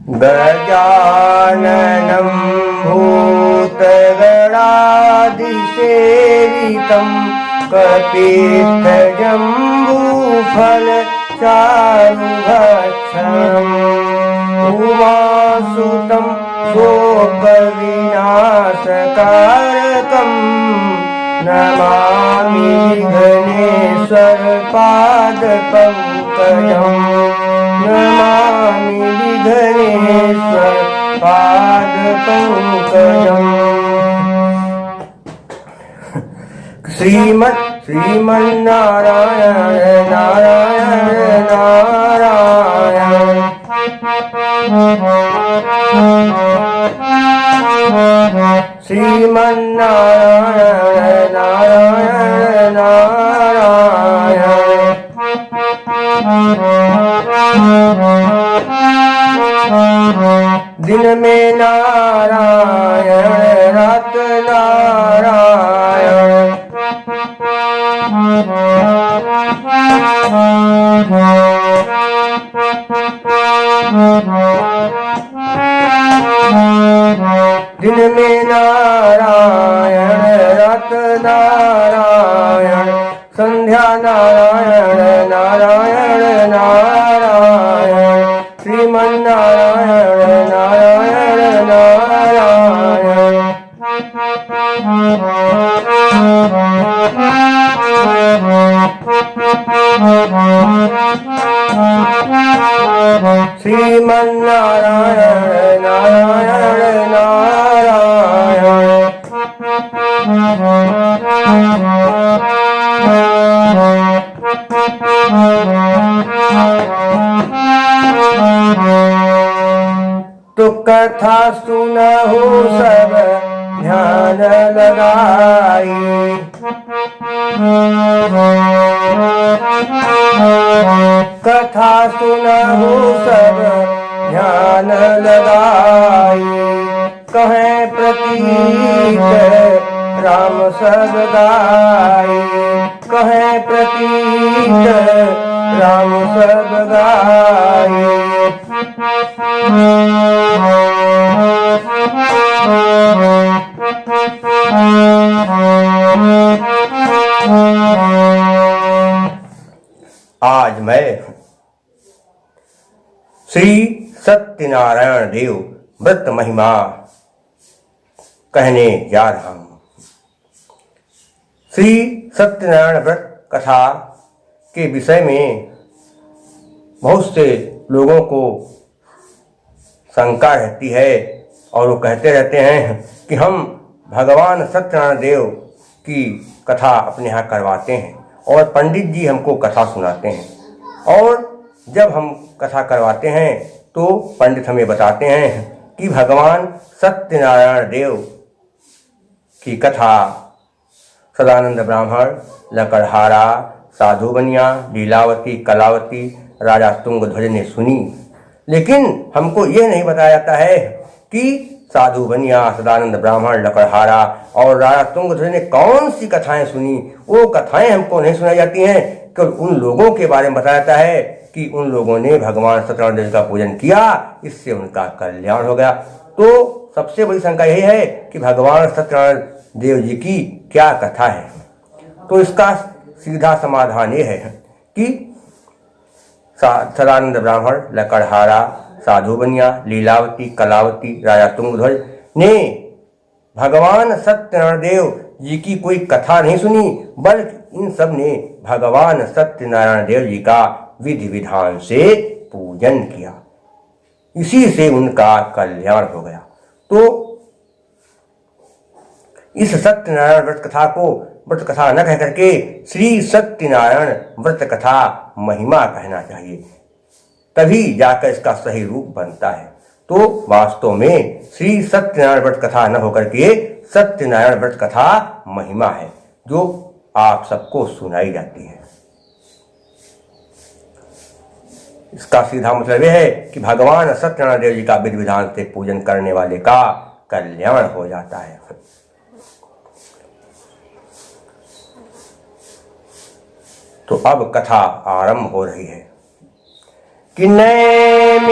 गजाननं भूतगणाधिसेवितं कपित्थजम्बूफलचारुभक्षणम् उमासुतं शोकविनाशकारकम् नमामि विघ्नेश्वरपादपङ्कजम् नमामि विघ्नेश्वरपादपङ्कजम्। श्रीमन्नारायण नारायण नारायण श्रीमन्नारायण नारायण नारायण। दिन में नारायण रात नारायण दिन में नारायण रात नारायण संध्या नारायण नारायण नारायण श्रीमन्नारायण नारायण नारायण। श्रीमन्नारायण नारायण नारायण। तो कथा सुनहु सब ध्यान लगाई कथा सुनहु सब ध्यान लगाई कहे प्रतीक राम सब गाई कहे प्रतीक राम सब गाई। आज मैं श्री सत्यनारायण देव व्रत महिमा कहने जा रहा हूं। श्री सत्यनारायण व्रत कथा के विषय में बहुत से लोगों को शंका रहती है और वो कहते रहते हैं कि हम भगवान सत्यनारायण देव की कथा अपने यहाँ करवाते हैं और पंडित जी हमको कथा सुनाते हैं और जब हम कथा करवाते हैं तो पंडित हमें बताते हैं कि भगवान सत्यनारायण देव की कथा सदानंद ब्राह्मण, लकड़हारा, साधु बनिया, लीलावती, कलावती, राजा तुंगध्वज ने सुनी, लेकिन हमको यह नहीं बताया जाता है कि साधु बनिया, सदानंद ब्राह्मण, लकड़हारा और राजा तुंगध्वज ने कौन सी कथाएं सुनी। वो कथाएं हमको नहीं सुनाई जाती हैं, केवल उन लोगों के बारे में बताया जाता है कि उन लोगों ने भगवान सत्यनारायण देव का पूजन किया, इससे उनका कल्याण हो गया। तो सबसे बड़ी शंका यही है कि भगवान सत्यनारायण देव जी की क्या कथा है। तो इसका सीधा समाधान ये है कि सदानंद ब्राह्मण, लकड़हारा, साधु बनिया, लीलावती, कलावती, राजा तुंगध्वज ने भगवान सत्यनारायण देव जी की कोई कथा नहीं सुनी, बल्कि इन सब ने भगवान सत्यनारायण देव जी का विधि विधान से पूजन किया, इसी से उनका कल्याण हो गया। तो इस सत्यनारायण व्रत कथा को व्रत कथा न कह करके श्री सत्यनारायण व्रत कथा महिमा कहना चाहिए, तभी जाकर इसका सही रूप बनता है। तो वास्तव में श्री सत्यनारायण व्रत कथा न होकर के सत्यनारायण व्रत कथा महिमा है, जो आप सबको सुनाई जाती है। इसका सीधा मतलब यह है कि भगवान सत्यनारायण देव जी का विधि विधान से पूजन करने वाले का कल्याण हो जाता है। तो अब कथा आरंभ हो रही है कि नैमिषारण्य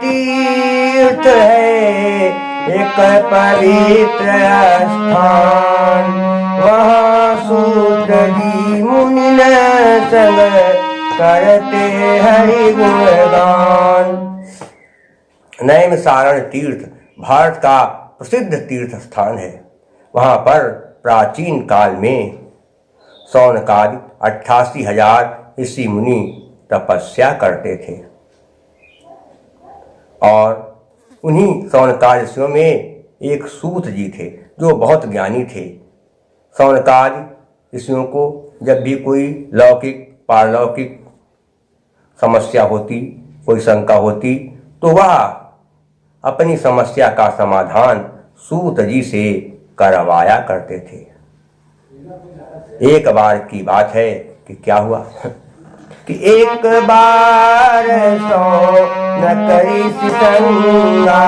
तीर्थ है एक पवित्र स्थान, वहाँ सूत्र जी मुनि संग करते हरि गुणगान। नैमिषारण्य तीर्थ भारत का प्रसिद्ध तीर्थ स्थान है। वहाँ पर प्राचीन काल में शौनकादि 88,000 ऋषि मुनि तपस्या करते थे और उन्हीं शौनकादि ऋषियों में एक सूत जी थे जो बहुत ज्ञानी थे। शौनकादि ऋषियों को जब भी कोई लौकिक पारलौकिक समस्या होती, कोई शंका होती, तो वह अपनी समस्या का समाधान सूत जी से करवाया करते थे। एक बार की बात है कि क्या हुआ कि एक बार शौनकरी संगा,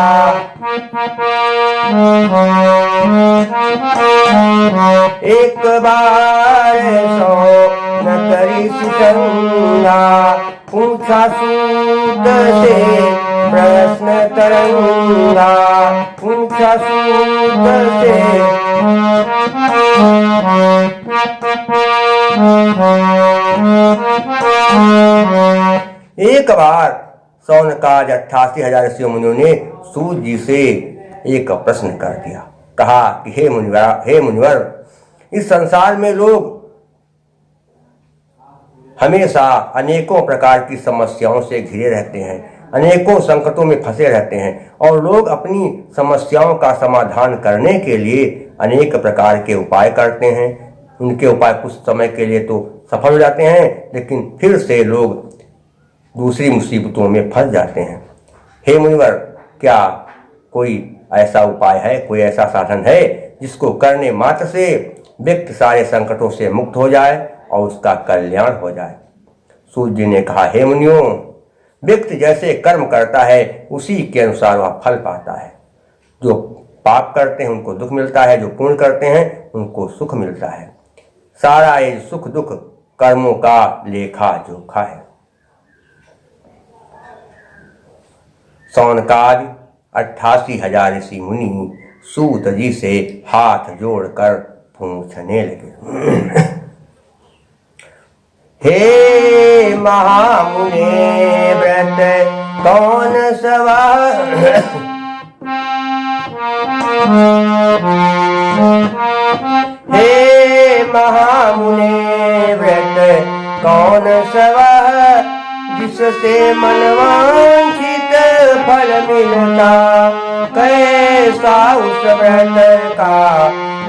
एक बार शौनकरी संगा, पूछा सूत से प्रश्न तरंगा, पूछा सूत से एक बार शौनकाद 88,000 ऋषि मुनियों ने सूत जी से एक प्रश्न कर दिया। कहा कि हे मुनिवर, इस संसार में लोग हमेशा अनेकों प्रकार की समस्याओं से घिरे रहते हैं, अनेकों संकटों में फंसे रहते हैं और लोग अपनी समस्याओं का समाधान करने के लिए अनेक प्रकार के उपाय करते हैं। उनके उपाय कुछ समय के लिए तो सफल हो जाते हैं, लेकिन फिर से लोग दूसरी मुसीबतों में फंस जाते हैं। हे मुनिवर, क्या कोई ऐसा उपाय है, कोई ऐसा साधन है जिसको करने मात्र से व्यक्ति सारे संकटों से मुक्त हो जाए और उसका कल्याण हो जाए? सूत जी ने कहा, हे मुनियों, व्यक्ति जैसे कर्म करता है उसी के अनुसार वह फल पाता है। जो पाप करते हैं उनको दुख मिलता है, जो पुण्य करते हैं उनको सुख मिलता है। सारा ये सुख दुख कर्मों का लेखा जोखा है। शौनकादि 88,000 ऋषि मुनि सूत जी से हाथ जोड़कर पूछने लगे, हे महामुने व्रत कौन सवा, हे महामुने व्रत कौन सवा, जिससे मनवांछित फल मिलता, कैसा उस व्रत का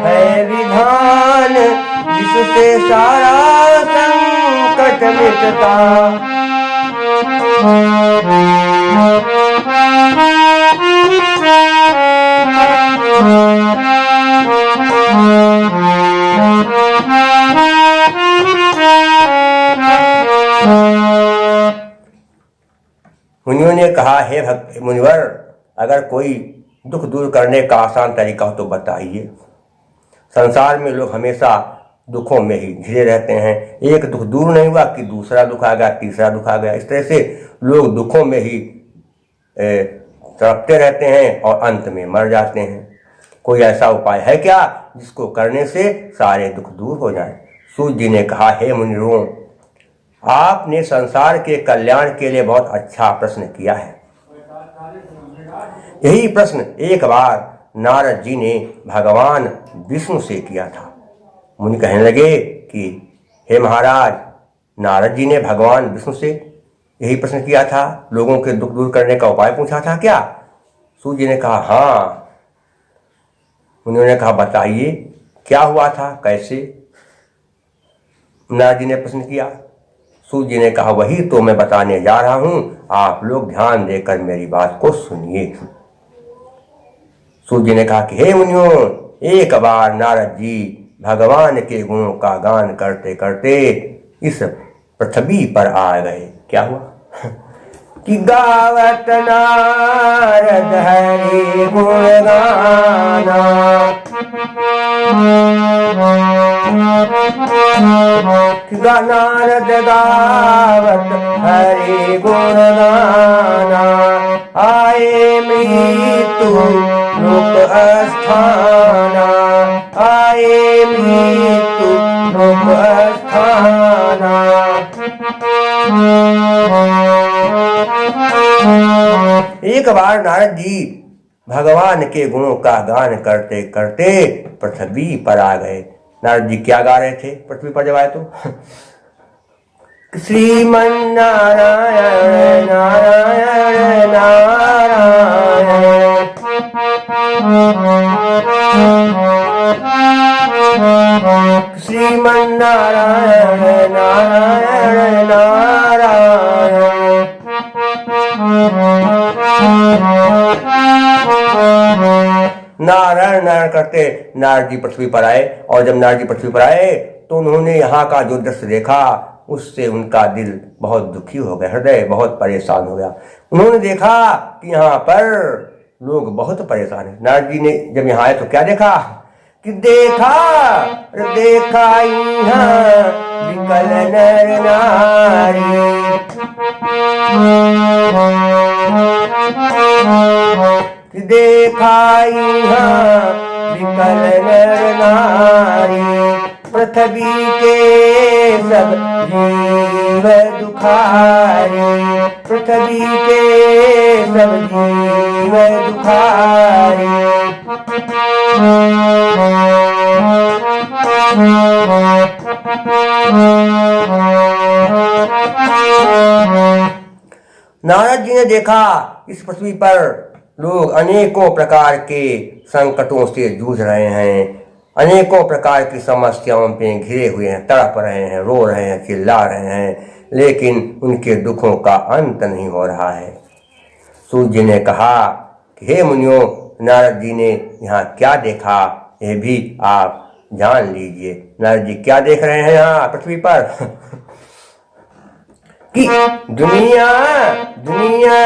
है विधान, जिससे सारा संकट मिटता। मुनियों ने कहा, हे मुनिवर, अगर कोई दुख दूर करने का आसान तरीका हो तो बताइए। संसार में लोग हमेशा दुखों में ही घिरे रहते हैं। एक दुख दूर नहीं हुआ कि दूसरा दुख आ गया, तीसरा दुख आ गया। इस तरह से लोग दुखों में ही तड़पते रहते हैं और अंत में मर जाते हैं। कोई ऐसा उपाय है क्या जिसको करने से सारे दुख दूर हो जाएं? सूत जी ने कहा, हे मुनियों, आपने संसार के कल्याण के लिए बहुत अच्छा प्रश्न किया है। यही प्रश्न एक बार नारद जी ने भगवान विष्णु से किया था। मुनि कहने लगे कि हे महाराज, नारद जी ने भगवान विष्णु से यही प्रश्न किया था, लोगों के दुख दूर करने का उपाय पूछा था क्या? सूत जी ने कहा, हाँ। मुनियों ने कहा, बताइए क्या हुआ था, कैसे? नारद जी ने प्रश्न किया। सूत जी ने कहा, वही तो मैं बताने जा रहा हूं, आप लोग ध्यान देकर मेरी बात को सुनिए। सूत जी ने कहा कि हे मुनियों, एक बार नारद जी भगवान के गुणों का गान करते करते इस पृथ्वी पर आ गए। क्या हुआ? कि गावत नारद हरि गुण गाना। नारद गावत हरि गुण गाना। आए मृत्यु लोक अस्थाना। आए मृत्यु लोक अस्थाना। एक बार नारद जी भगवान के गुणों का गान करते करते पृथ्वी पर आ गए। नारद जी क्या गा रहे थे पृथ्वी पर जब आए तो? श्रीमन नारायण नारायण नारायण। श्रीमन नारायण नारायण नारायण। नारायण नारायण करते नारद जी पृथ्वी पर आए। और जब नारद जी पृथ्वी पर आए तो उन्होंने यहाँ का जो दृश्य देखा उससे उनका दिल बहुत दुखी हो गया, हृदय बहुत परेशान हो गया। उन्होंने देखा कि यहाँ पर लोग बहुत परेशान हैं। नारद जी ने जब यहाँ आए तो क्या देखा कि देखा यहाँ विकल नर नारी। देखा यहाँ विकल नर नारी। पृथ्वी के सब जीव दुखारी। पृथ्वी के सब जीव दुखारी। नारद जी ने देखा इस पृथ्वी पर लोग अनेकों प्रकार के संकटों से जूझ रहे हैं, अनेकों प्रकार की समस्याओं पे घिरे हुए हैं, तड़प रहे हैं, रो रहे हैं, चिल्ला रहे हैं, लेकिन उनके दुखों का अंत नहीं हो रहा है। सूत जी ने कहा कि हे मुनियों, नारद जी ने यहाँ क्या देखा यह भी आप जान लीजिए। नारद जी क्या देख रहे हैं यहाँ पृथ्वी पर कि दुनिया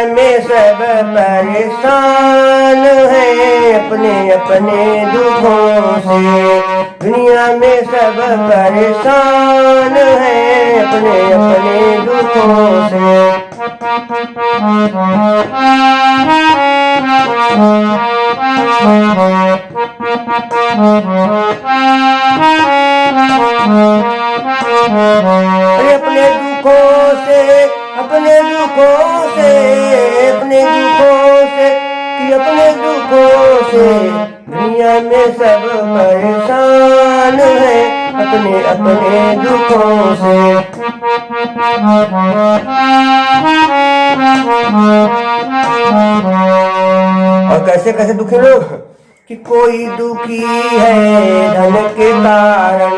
में सब परेशान है अपने अपने दुखों से। दुनिया में सब परेशान है अपने अपने दुखों से। अपने दुखों से अपने दुखों से अपने दुखों से कि अपने दुखों से दुनिया में सब परेशान है अपने अपने दुखों से। और कैसे कैसे दुखी लोग कि कोई दुखी है धन के कारण।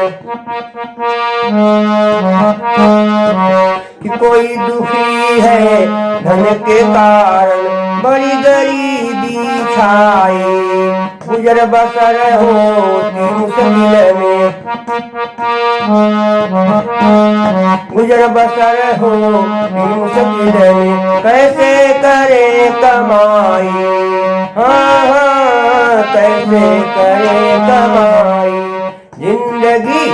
कि कोई दुखी है धन के कारण। बड़ी गरीबी छाई गुजर बसर होती मुश्किल में। गुजर बसर होती मुश्किल में। कैसे करे कमाई, हाँ हाँ कैसे करे कमाई। जिंदगी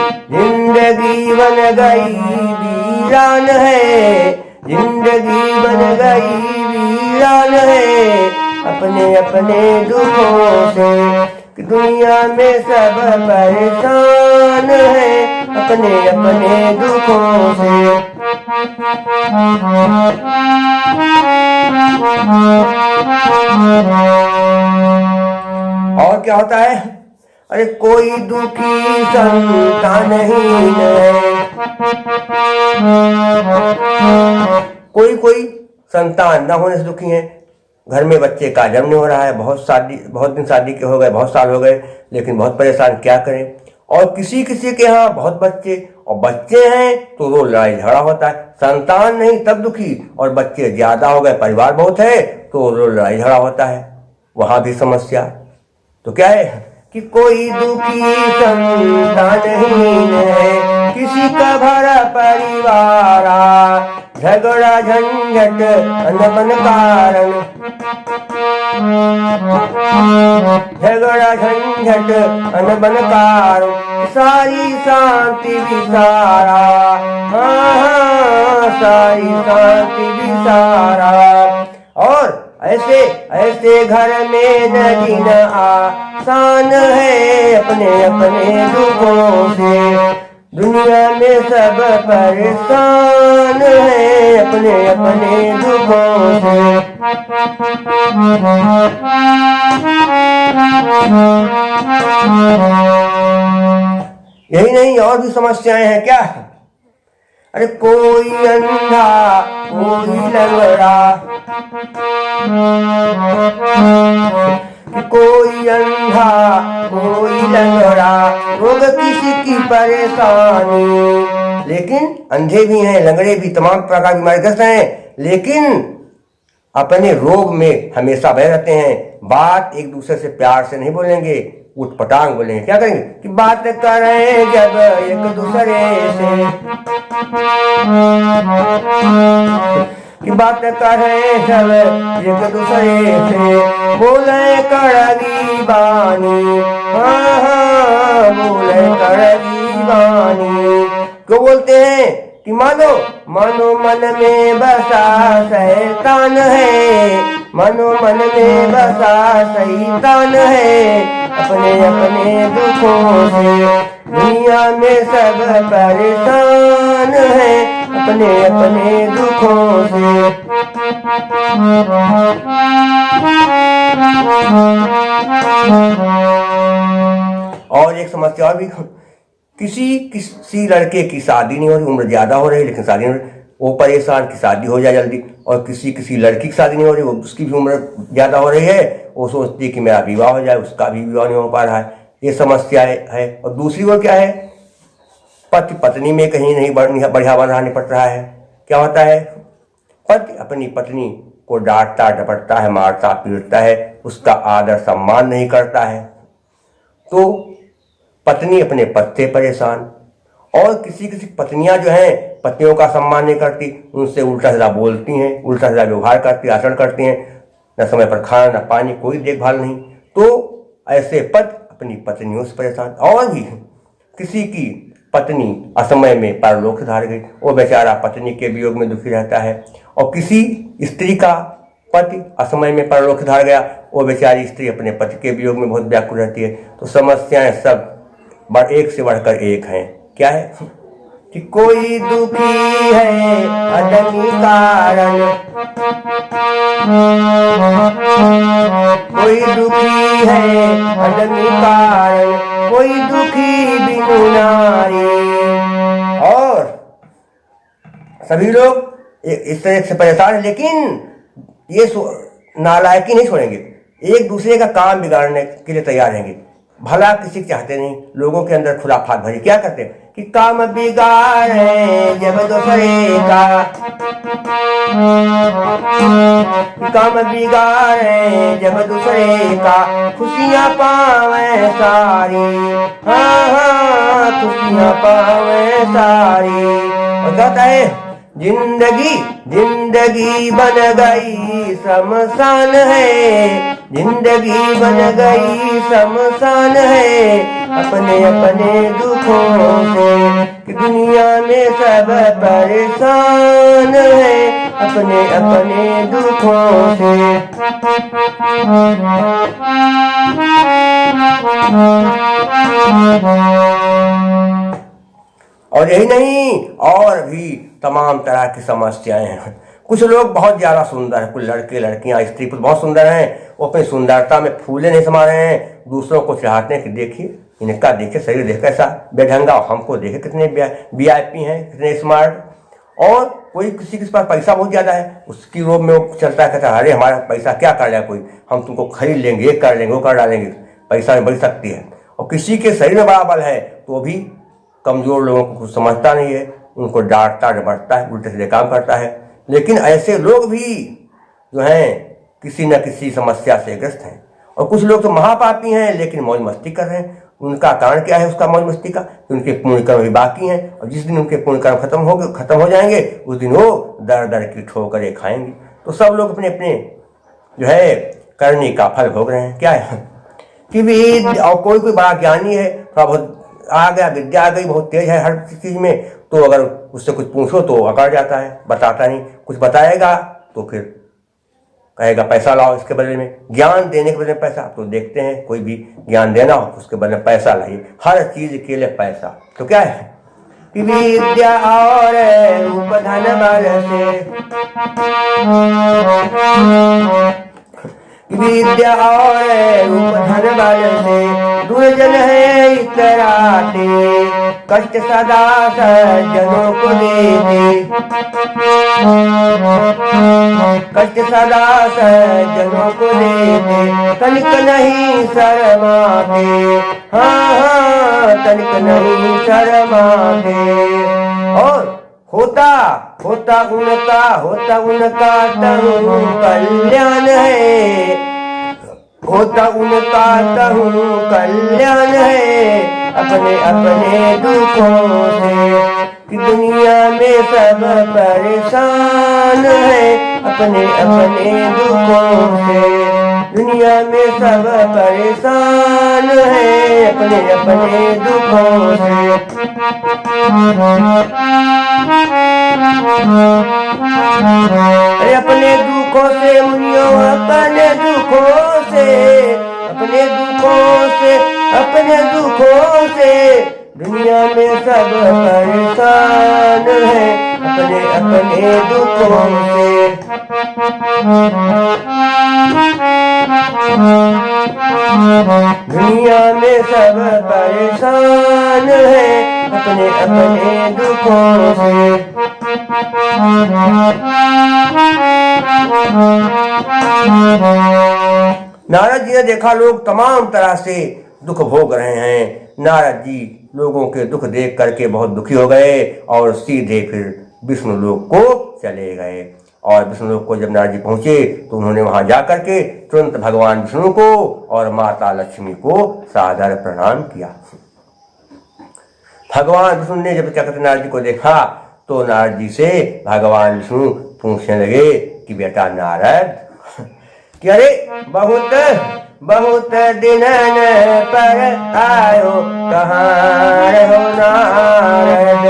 बन गई वीरान है। जिंदगी बन गई वीरान है अपने अपने दुखों से। कि दुनिया में सब परेशान है अपने अपने दुखों से। और क्या होता है? अरे कोई दुखी संतानहीन है। कोई संतान न होने से दुखी है। घर में बच्चे का जन्म नहीं हो रहा है, बहुत दिन शादी के हो गए, बहुत साल हो गए, लेकिन बहुत परेशान, क्या करें। और किसी के यहाँ बहुत बच्चे, और बच्चे हैं तो वो लड़ाई झगड़ा होता है। संतान नहीं तब दुखी, और बच्चे ज्यादा हो गए, परिवार बहुत है तो वो लड़ाई झगड़ा होता है, वहां भी समस्या। तो क्या है कि कोई दुखी संतानहीन है। किसी का भरा परिवारा, झगड़ा झंझट अनबन कारण, झगड़ा झंझट अनबन कारण, सारी शांति विसारा, हाँ सारी शांति विसारा। और ऐसे ऐसे घर में नदी न आसान है, अपने अपने दुखों से दुनिया में सब परेशान है, अपने अपने दुखों से। यही नहीं और भी समस्याएं हैं क्या? अरे कोई अंधा कोई लंगड़ा, कोई अंधा कोई लंगड़ा, रोग किसी की परेशानी। लेकिन अंधे भी हैं, लंगड़े भी, तमाम प्रकार की बीमारीग्रस्त हैं, लेकिन अपने रोग में हमेशा बहे रहते हैं। बात एक दूसरे से प्यार से नहीं बोलेंगे, उठपटांग बोलेंगे। क्या करेंगे कि बात करें जब एक दूसरे से, कि बात करें जब एक दूसरे से, बोले कड़वी बानी, हाँ हाँ बोले कड़वी बानी। क्यों बोलते हैं कि मानो मानो मन में बसा शैतान है, मानो मन में बसा शैतान है, अपने अपने दुखों से दुनिया में सब परेशान है, अपने अपने दुखों से। और एक समस्या भी, किसी लड़के की शादी नहीं हो रही, उम्र ज्यादा हो रही लेकिन शादी नहीं हो रही, वो परेशान की शादी हो जाए जल्दी। और किसी लड़की की शादी नहीं हो रही, वो उसकी भी उम्र ज्यादा हो रही है, वो सोचती है कि मेरा विवाह हो जाए, उसका भी विवाह नहीं हो पा रहा है। ये समस्या है। और दूसरी ओर क्या है, पति पत्नी में कहीं नहीं बढ़िया बना निपट रहा है। क्या होता है, पति अपनी पत्नी को डांटता डपटता है, मारता पीटता है, उसका आदर सम्मान नहीं करता है, तो पत्नी अपने पति से परेशान। और किसी पत्नियां जो हैं पतियों का सम्मान नहीं करती, उनसे उल्टा सीधा बोलती हैं, उल्टा सीधा व्यवहार करती, आचरण करती हैं, न समय पर खाना न पानी, कोई देखभाल नहीं। तो ऐसे पति अपनी पत्नियों से परेशान। और भी किसी की पत्नी असमय में परलोक धार गई, वो बेचारा पत्नी के वियोग में दुखी रहता है। और किसी स्त्री का पति असमय में परलोक धार गया, वो बेचारी स्त्री अपने पति के वियोग में बहुत व्याकुल रहती है। तो समस्याएं सब एक से बढ़कर एक हैं। क्या है कि कोई दुखी है अदमी कारण, कोई दुखी है अदमी कारण, कोई दुखी बिनु नारी। और सभी लोग इस तरह से परेशान हैं, लेकिन ये नालायकी नहीं छोड़ेंगे, एक दूसरे का काम बिगाड़ने के लिए तैयार रहेंगे। भला किसी को चाहते नहीं, लोगों के अंदर खुराफात भरी। क्या करते हैं कि काम बिगाड़े जब दूसरे का, काम बिगाड़े जब दूसरे का, खुशियाँ पावे सारी, हाँ हाँ खुशियाँ पावे सारी। और कहता है जिंदगी जिंदगी बन गई शमशान है, जिंदगी बन गई शमशान है, अपने अपने दुखों से कि दुनिया में सब परेशान है, अपने अपने दुखों से। और यही नहीं, और भी तमाम तरह की समस्याएं हैं। कुछ लोग बहुत ज्यादा सुंदर हैं, कुछ लड़के लड़कियां स्त्री पुरुष बहुत सुंदर हैं, वो अपनी सुंदरता में फूले नहीं समा रहे हैं, दूसरों को चाहते हैं कि देखिए इनका, देखिए शरीर देख कैसा बेढंगा, हमको देखे कितने VIP हैं, कितने स्मार्ट। और कोई किसी के पास पैसा बहुत ज्यादा है, उसकी रोब में वो चलता है, कहता है अरे हमारा पैसा क्या कर लिया कोई, हम तुमको खरीद लेंगे, ये कर लेंगे, वो कर डालेंगे, पैसा में बढ़ सकती है। और किसी के शरीर में बड़ा बल है तो भी कमजोर लोगों को कुछ समझता नहीं है, उनको डांटता डपटता है, उल्टे सीधे काम करता है। लेकिन ऐसे लोग भी जो हैं किसी न किसी समस्या से ग्रस्त हैं। और कुछ लोग तो महापापी हैं लेकिन मौज मस्ती कर रहे हैं, उनका कारण क्या है उसका मौज मस्ती का? उनके पुण्य कर्म भी बाकी हैं, और जिस दिन उनके पुण्य कर्म खत्म हो जाएंगे उस दिन वो दर दर की ठोकरें खाएंगे। तो सब लोग अपने अपने जो है करनी का फल भोग रहे हैं। क्या है कि भी और कोई बड़ा ज्ञानी है, थोड़ा बहुत आ गया, विद्या आ गई, बहुत तेज है हर चीज में, तो अगर उससे कुछ पूछो तो अकड़ जाता है, बताता नहीं। कुछ बताएगा तो फिर कहेगा पैसा लाओ इसके बदले में, ज्ञान देने के बदले में पैसा। तो देखते हैं कोई भी ज्ञान देना हो उसके बदले में पैसा लाइए, हर चीज के लिए पैसा। तो क्या है कि विद्या और रूप धन बल से, विद्या और रूप धन बल से दुर्जन है इतराते, कष्ट सदा सज्जनों को देते, कष्ट सदा सज्जनों को देते, तनिक नहीं शर्माते, हाँ तनिक नहीं शर्माते। और होता उनका तहु कल्याण है, होता उनका तहु कल्याण है, अपने अपने दुखों से कि दुनिया में सब परेशान है, अपने अपने दुखों से दुनिया में सब परेशान है, अपने अपने दुखों से। अरे अपने दुखों से मुनियों, अपने दुखों से, अपने दुखों से, अपने दुखों से दुनिया में सब परेशान है, अपने अपने दुखों से। दुनिया में सब परेशान है, अपने अपने दुखों से। नारद जी ने देखा लोग तमाम तरह से दुख भोग रहे हैं। नारद जी लोगों के दुख देख करके बहुत दुखी हो गए और सीधे फिर विष्णु लोक को चले गए। और विष्णु लोक को जब नारद जी पहुंचे तो उन्होंने वहां जाकर के तुरंत भगवान विष्णु को और माता लक्ष्मी को सादर प्रणाम किया। भगवान विष्णु ने जब क्या कहते नारद जी को देखा तो नारद जी से भगवान विष्णु पूछने लगे कि बेटा नारद, कि अरे बहुत बहुत दिनन पर आयो, कहाँ रहो नारद।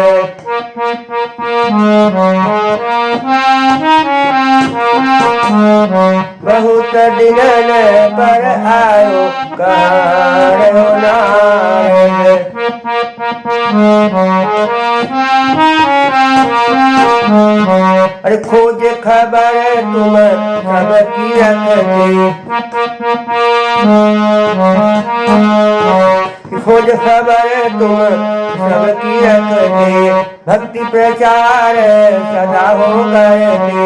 बहुत दिनन पर आयो, कहाँ रहो नारद। अरे खोज खबर तुम सबकी रखते, खोज खबर तुम सबकी रखते, भक्ति प्रचार सदा हो करते।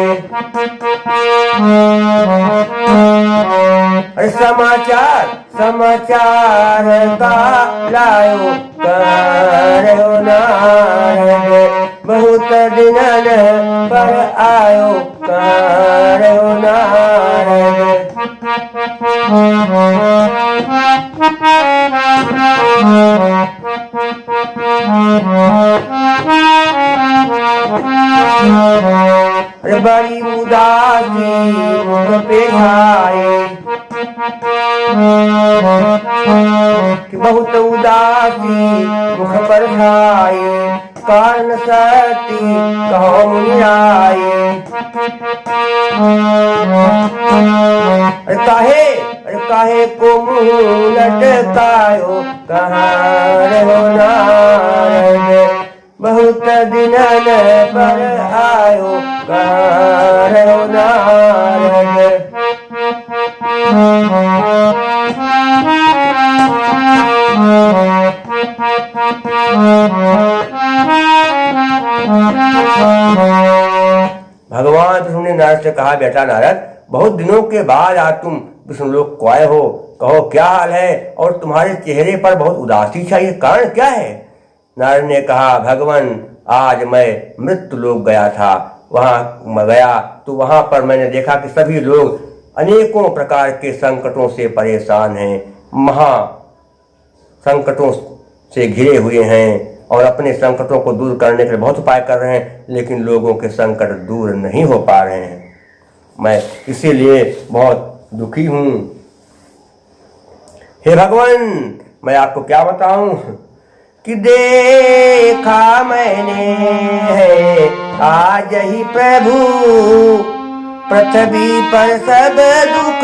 अरे समाचार समाचार का लायो, कहाँ रहो नारद। बहुत दिनन पर आयो, कहाँ रहो नारद। अरे बड़ी उदासी मुझ पे छाए, कि बहुत उदासी मुख पर छाए, कारण सती कहो मुनि आए। अरे काहे को मुँह लटकायो, कहाँ रहो नारद। बहुत दिनन पर आयो, कहाँ रहो नारद। भगवान विष्णु ने नारद से कहा, बेटा नारद, बहुत दिनों के बाद आज तुम विष्णु लोक को आए हो, कहो क्या हाल है, और तुम्हारे चेहरे पर बहुत उदासी छाई, कारण क्या है। नारद ने कहा, भगवान आज मैं मृत्यु लोक गया था, वहां गया तो वहां पर मैंने देखा कि सभी लोग अनेकों प्रकार के संकटों से परेशान हैं, संकटों से घिरे हुए हैं और अपने संकटों को दूर करने के लिए बहुत उपाय कर रहे हैं, लेकिन लोगों के संकट दूर नहीं हो पा रहे हैं। मैं इसीलिए बहुत दुखी हूँ। हे भगवान, मैं आपको क्या बताऊं कि देखा मैंने है आज ही प्रभु, पृथ्वी पर सब दुख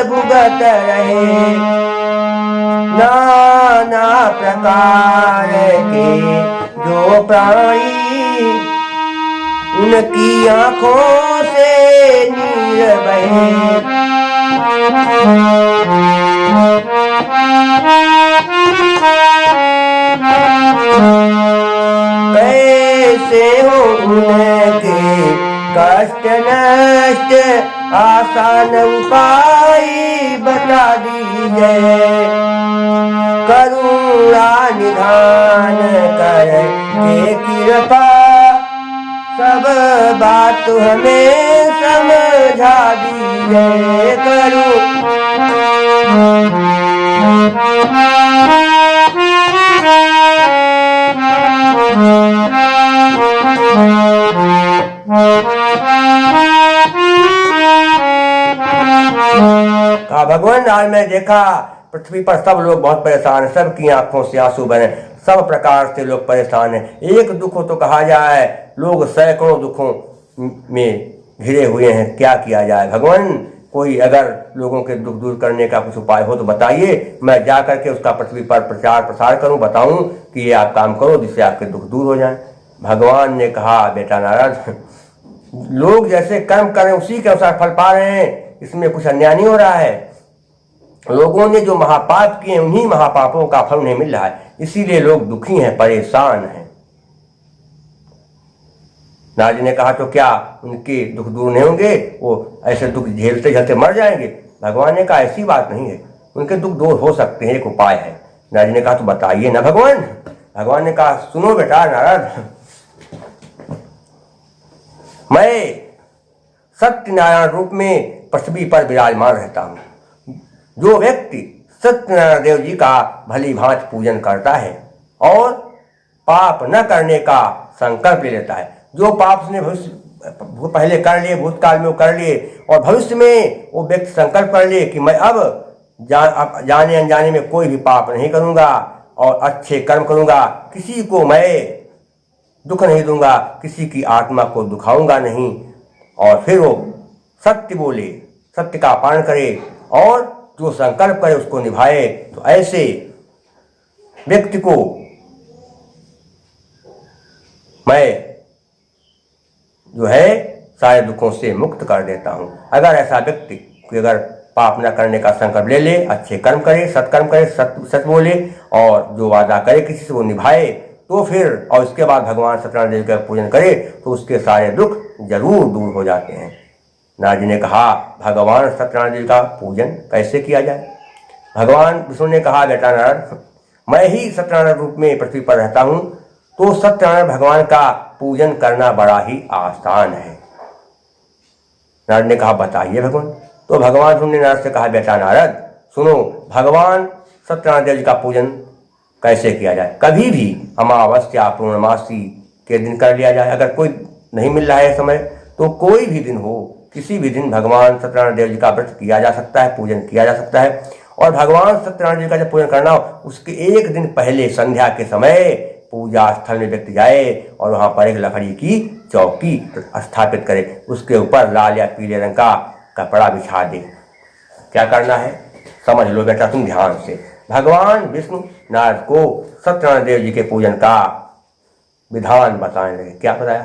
भुगत रहे, नाना प्रकार के जो प्राणी, उनकी आंखों से नीर बहे। कैसे हो उनके कष्ट नष्ट आसान उपाय बता दीजिए, करुणा निधान कर के कृपा सब बात हमें समझा दीजिए, कहा भगवान, आज मैं देखा पृथ्वी पर सब लोग बहुत परेशान हैं, सबकी आंखों से आंसू बहे, सब प्रकार से लोग परेशान हैं। एक दुख हो तो कहा जाए, लोग सैकड़ों दुखों में घिरे हुए हैं, क्या किया जाए। भगवान, कोई अगर लोगों के दुख दूर करने का कुछ उपाय हो तो बताइए, मैं जा करके उसका पृथ्वी पर प्रचार प्रसार करूं, बताऊं कि ये आप काम करो जिससे आपके दुख दूर हो जाएं। भगवान ने कहा, बेटा नारद, लोग जैसे कर्म कर रहे हैं उसी के अनुसार फल पा रहे हैं, इसमें कुछ अन्याय नहीं हो रहा है। लोगों ने जो महापाप किए उन्हीं महापापों का फल नहीं मिल रहा है, इसीलिए लोग दुखी हैं, परेशान हैं। नारद ने कहा, तो क्या उनके दुख दूर नहीं होंगे? वो ऐसे दुख झेलते झेलते मर जाएंगे? भगवान ने कहा, ऐसी बात नहीं है, उनके दुख दूर हो सकते हैं, एक उपाय है। नारद ने कहा, तो बताइए ना भगवान। भगवान ने कहा, सुनो बेटा नारद, मैं सत्यनारायण रूप में पृथ्वी पर विराजमान रहता हूँ। जो व्यक्ति सत्यनारायण देव जी का भली भांति पूजन करता है और पाप न करने का संकल्प ले लेता है, जो पाप उसने भविष्य पहले कर लिए, भूतकाल में वो कर लिए, और भविष्य में वो व्यक्ति संकल्प कर ले कि मैं अब जाने अनजाने में कोई भी पाप नहीं करूँगा और अच्छे कर्म करूँगा, किसी को मैं दुख नहीं दूंगा, किसी की आत्मा को दुखाऊंगा नहीं, और फिर वो सत्य बोले, सत्य का पालन करे और जो संकल्प करे उसको निभाए, तो ऐसे व्यक्ति को मैं जो है सारे दुखों से मुक्त कर देता हूं। अगर ऐसा व्यक्ति कोई अगर पाप न करने का संकल्प ले ले, अच्छे कर्म करे, सत्कर्म करे, सत्य बोले और जो वादा करे किसी से वो निभाए, तो फिर और इसके बाद भगवान सत्यनारायण देव का पूजन करे तो उसके सारे दुख जरूर दूर हो जाते हैं। नारद जी ने कहा, भगवान सत्यनारायण देव का पूजन कैसे किया जाए? भगवान विष्णु ने कहा, बेटा नारद, मैं ही सत्यनारायण रूप में पृथ्वी पर रहता हूँ, तो सत्यनारायण भगवान का पूजन करना बड़ा ही आसान है। नारद ने कहा, बताइए भगवान। तो भगवान विष्णु ने नारद से कहा, बेटा नारद सुनो, भगवान सत्यनारायण देव जी का पूजन कैसे किया जाए? कभी भी अमावस्या पूर्णमासी के दिन कर लिया जाए। अगर कोई नहीं मिल रहा है समय तो कोई भी दिन हो, किसी भी दिन भगवान सत्यनारायण देव जी का व्रत किया जा सकता है, पूजन किया जा सकता है। और भगवान सत्यनारायण जी का जब पूजन करना हो उसके एक दिन पहले संध्या के समय पूजा स्थल में व्यक्ति जाए और वहाँ पर एक लकड़ी की चौकी स्थापित करे, उसके ऊपर लाल या पीले रंग का कपड़ा बिछा दे। क्या करना है समझ लो बेटा तुम ध्यान से। भगवान विष्णु नारद को सत्यनारायण देव जी के पूजन का विधान बताने लगे। क्या बताया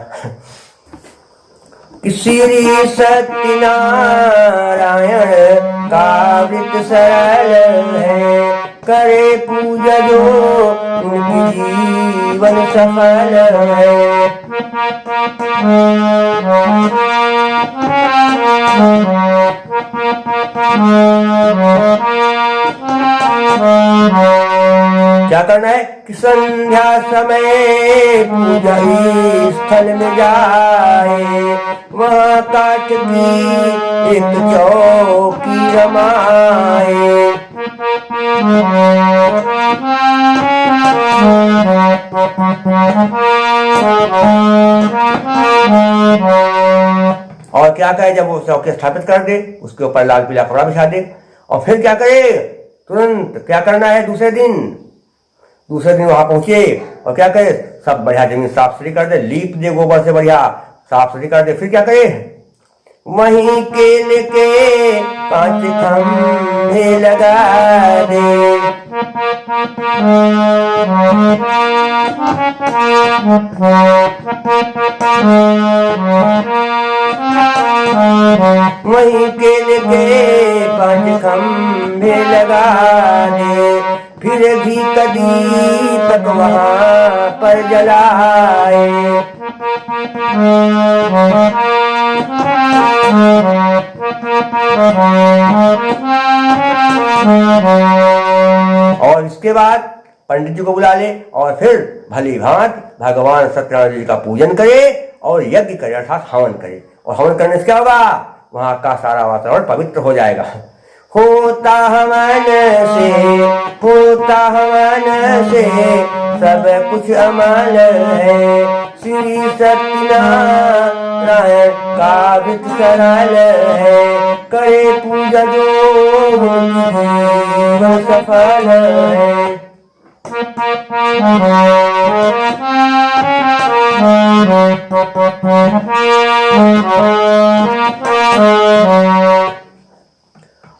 कि श्री सत्यनारायण का व्रत सरल है, करे पूजा जो उनकी जीवन सफल है। क्या करना है कि संध्या समय पूजा स्थल में जाए, वहाँ काठ की एक चौकी रमाए। जाकर जब वो चौकी स्थापित कर दे, उसके ऊपर लाल पीला कपड़ा बिछा दे, और फिर क्या करे, तुरंत क्या करना है, दूसरे दिन वहां पहुंचे और क्या करे, सब बढ़िया जमीन साफ सुथरी कर दे, लीप दे गोबर से, बढ़िया साफ सुथरी कर दे। फिर क्या करे, वहीं केले के 5 खंभे लगा दे। वहीं केले के 5 खंभे लगा दे, फिर घी का दीपक वहां पर जलाए। और इसके बाद पंडित जी को बुला ले और फिर भली भांति भगवान सत्यनारायण जी का पूजन करे और यज्ञ करे, अर्थात हवन करे। और हवन करने से क्या होगा, वहां का सारा वातावरण पवित्र हो जाएगा। होता हवन से सब कुछ अमल है, श्री सत्यनारायण का व्रत सरल है, करे पूजा जो जीवन सफल है।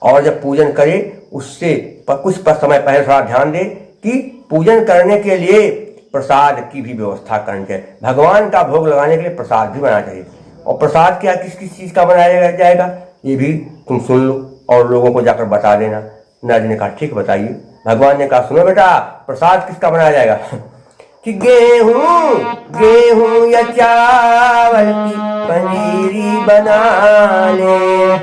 और जब पूजन करे उससे कुछ समय पहले थोड़ा ध्यान दे कि पूजन करने के लिए प्रसाद की भी व्यवस्था करनी चाहिए। भगवान का भोग लगाने के लिए प्रसाद भी बनाना चाहिए। और प्रसाद क्या किस किस चीज़ का बनाया जाएगा ये भी तुम सुन लो और लोगों को जाकर बता देना। नारद ने कहा ठीक बताइए। भगवान ने कहा सुनो बेटा, प्रसाद किसका बनाया जाएगा कि गेहूं या चावल की पनीरी बना ले,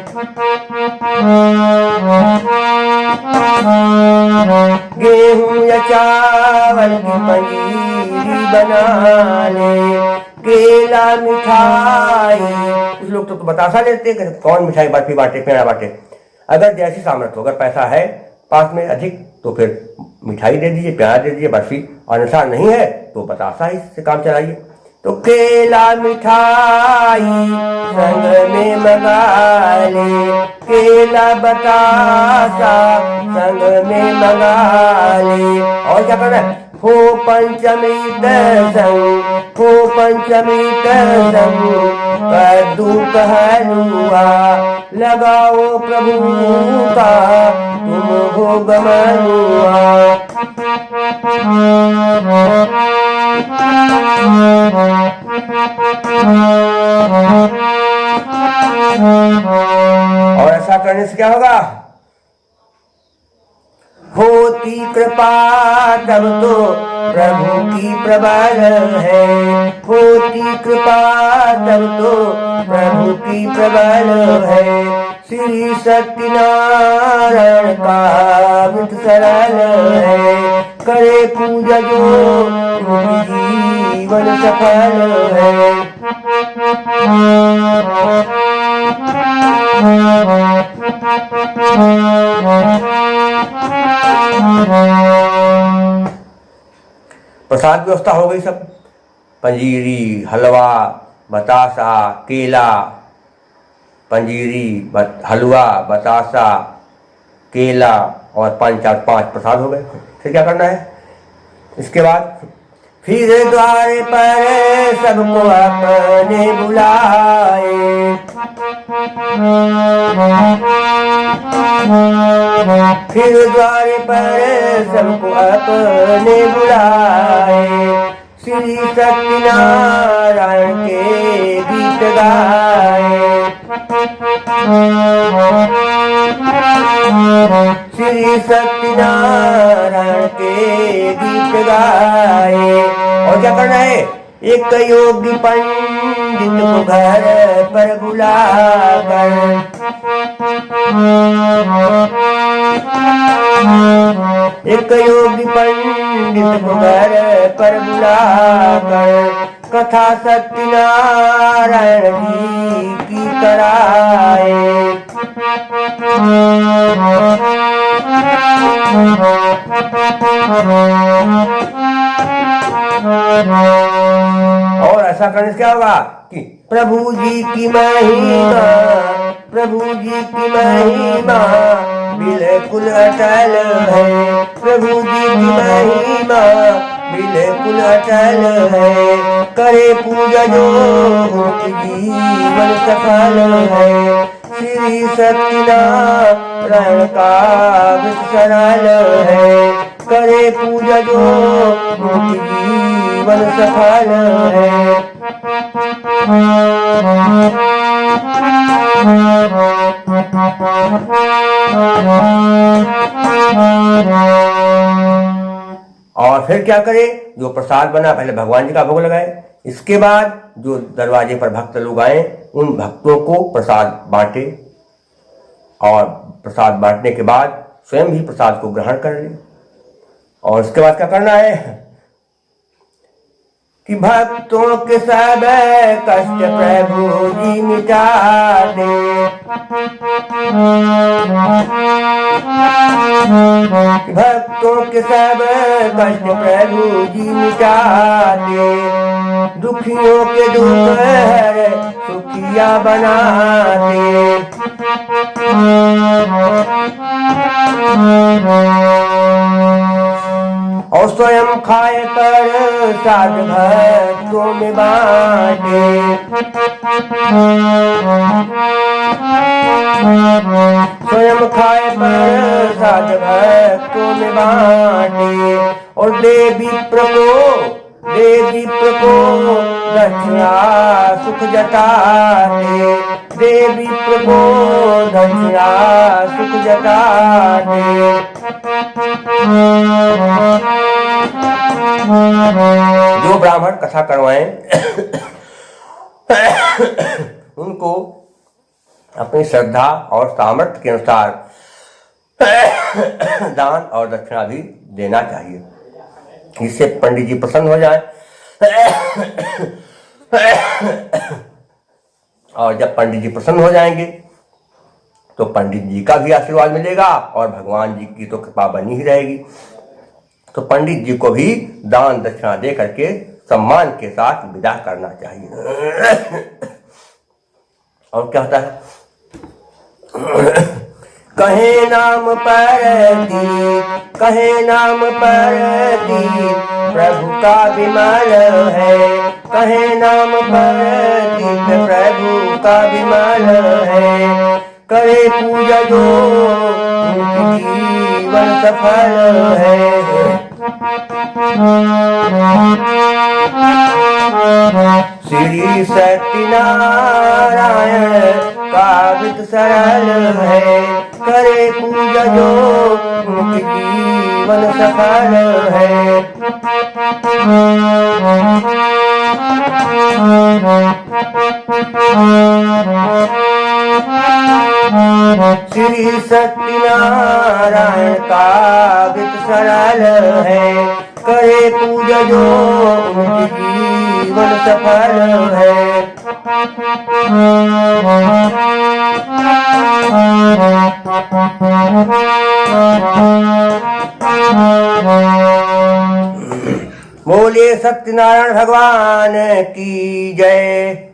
गेहूं या चावल की पनीरी बना ले, केला मिठाई, कुछ लोग तो बतासा लेते हैं कौन मिठाई बर्फी बांटे, पेड़ा बांटे। अगर जैसी सामर्थ्य हो, अगर पैसा है पास में अधिक तो फिर मिठाई दे दीजिए, प्याज दे दीजिए, बर्फी, और अनुसार नहीं है तो बतासा ही से काम चलाइए। तो केला मिठाई संग में मंगा ले, केला बतासा संग में मंगा ले। और क्या करना है, हो पंचमी संग कद्दू का हलवा, लगाओ प्रभु का तुम भोग मनुआ। और ऐसा करने से क्या होगा, होती कृपा तब तो प्रभु की प्रबल है, होती कृपा तब तो प्रभु की प्रबल है, श्री सत्यनारायण का व्रत सरल है, करे पूजा जो जीवन सफल है। प्रसाद व्यवस्था हो गई सब, पंजीरी, हलवा, बतासा, केला, पंजीरी, हलवा, बतासा, केला और 5 प्रसाद हो गए। फिर क्या करना है, इसके बाद फिर द्वार पर सबको अपने बुलाए, फिर द्वार पर सबको अपने बुलाए, श्री सत्यनारायण के गीत गाए, श्री सत्यनारायण के गीत गाए। और क्या करना है, एक योगी पंडित को घर पर बुलाकर, एक योगी पंडित को घर पर बुलाकर, कथा सत्यनारायण जी की कराए। और ऐसा करने से क्या होगा कि प्रभु जी की महिमा, प्रभु जी की महिमा बिल्कुल अटल है। प्रभु जी की महिमा बिल्कुल अटल है। करे पूजा जो उनकी जीवन सफल है। श्री सत्यनारायण का सरल है। करे पूजा जो उनकी जीवन सफल है। और फिर क्या करे, जो प्रसाद बना पहले भगवान जी का भोग लगाए, इसके बाद जो दरवाजे पर भक्त लोग आए उन भक्तों को प्रसाद बांटे, और प्रसाद बांटने के बाद स्वयं भी प्रसाद को ग्रहण कर ले। और उसके बाद क्या करना है कि भक्तों के सब कष्ट प्रभु जी मिटा दे। भक्तों के सब कष्ट प्रभु जी मिटा दे। दुखियों के दुख है सुखिया बना दे। और स्वयं खाए पर साध भक्तों में बांटे। स्वयं खाए पर साध भक्तों में बांटे। और देवी प्रको दक्षिणा सुख जताते। देवी प्रको दक्षिणा सुख जताते। जो ब्राह्मण कथा करवाएं उनको अपनी श्रद्धा और सामर्थ्य के अनुसार दान और दक्षिणा भी देना चाहिए, जिससे पंडित जी प्रसन्न हो जाए। और जब पंडित जी प्रसन्न हो जाएंगे तो पंडित जी का भी आशीर्वाद मिलेगा और भगवान जी की तो कृपा बनी ही रहेगी। तो पंडित जी को भी दान दक्षिणा दे करके सम्मान के साथ विदा करना चाहिए। और क्या होता है, कहे नाम पर दीप, कहे नाम पर दीप प्रभु का विमल है। कहे नाम पर दीप प्रभु का विमल है। करे पूजा जो उनकी जीवन सफल है। श्री सत्यनारायण का व्रत सरल है। करे पूजा जो उनकी जीवन सफल है। श्री सत्यनारायण का व्रत सरल है। करे पूजा जो उनकी जीवन सफल है। बोले सत्यनारायण भगवान की जय।